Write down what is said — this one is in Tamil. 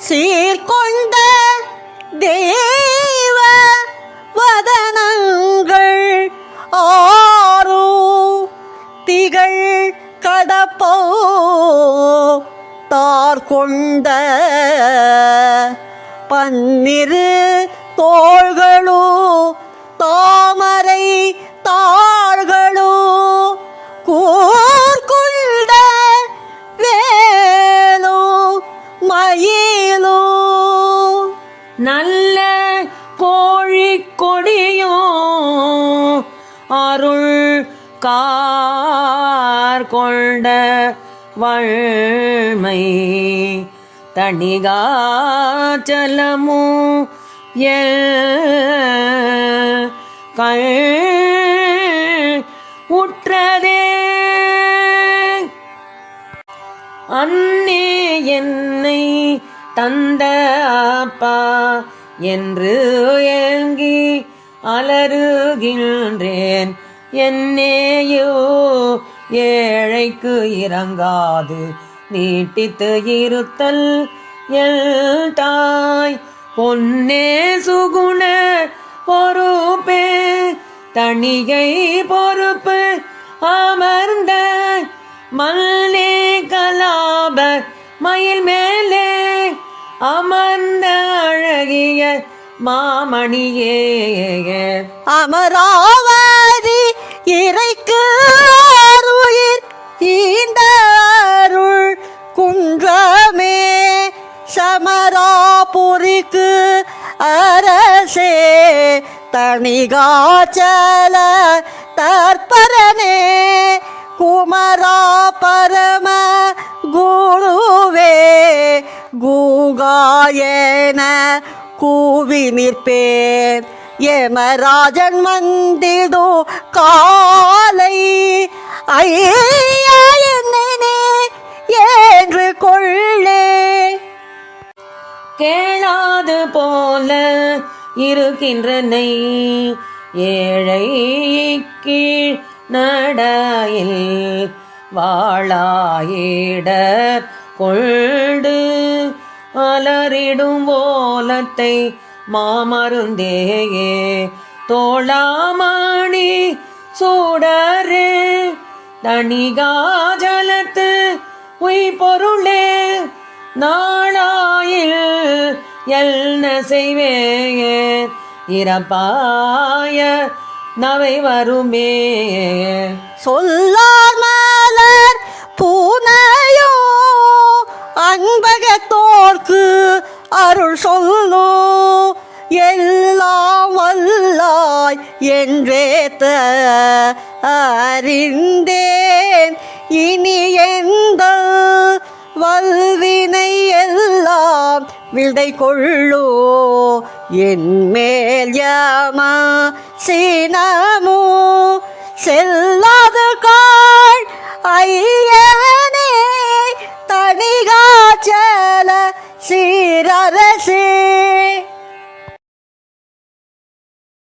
சீர்கொண்ட தேவ வதனங்கள் ஆறும் திகழ் கடப்போ தார் கொண்ட பன்னிரு தோள்களோ தாமரை தாள்களோ கூர்கொண்ட வேலோ மயிலோ நல்ல கோழி கொடியோ அருள் கார் கொண்ட வள்மை தணிகாச்சலமு கள் உற்றதே அன்னே என்னை தந்த அப்பா என்று ஏங்கி அலறுகின்றேன். என்னேயோ ஏழைக்கு இறங்காது நீட்டித்து இருத்தல் எல் தாய் பொன்னே சுகுண பொறுப்பே தணிகை பொறுப்பு அமர்ந்த மல்லே கலாப மயில் மேலே அமர்ந்த அழகிய மாமணியே அமராவதி இறைக்கு அருயிர் ஈந்த அருள் குன்றமே சமராபுரிக்கு அரசே தணிகாச்சல தற்பரனே குமரா பரம குருவே கூகாயன கூவி நிற்பேன். யமராஜன் வந்திடு காலை ஐயா என்னே என்று கொள்ளே. கேளாது போல இருக்கின்றனை ஏழை கீழ் நடையில் வாழாயிடர் கொண்டு அலறிடும் ஓலத்தை மாமருந்தேயே தோளாமணி சூடரே தணிகாஜலத்து உய் பொருளே நாளாயில் என்ன செய்வேயே இறப்பாய நவை வருமே. சொல்லார் மலர் பூனையோ அன்பகத்தோர்க்கு அருள் சொல்லோ எல்லாம் வல்லாய் என்றேத்த அறிந்தேன். இனி எந்த வல்வினை எல்லாம் விதை கொள்ளோ என் மேல் யமா சீனமோ செல்லாது காள் ஐயனே தணிகாச்சல சீரரசே.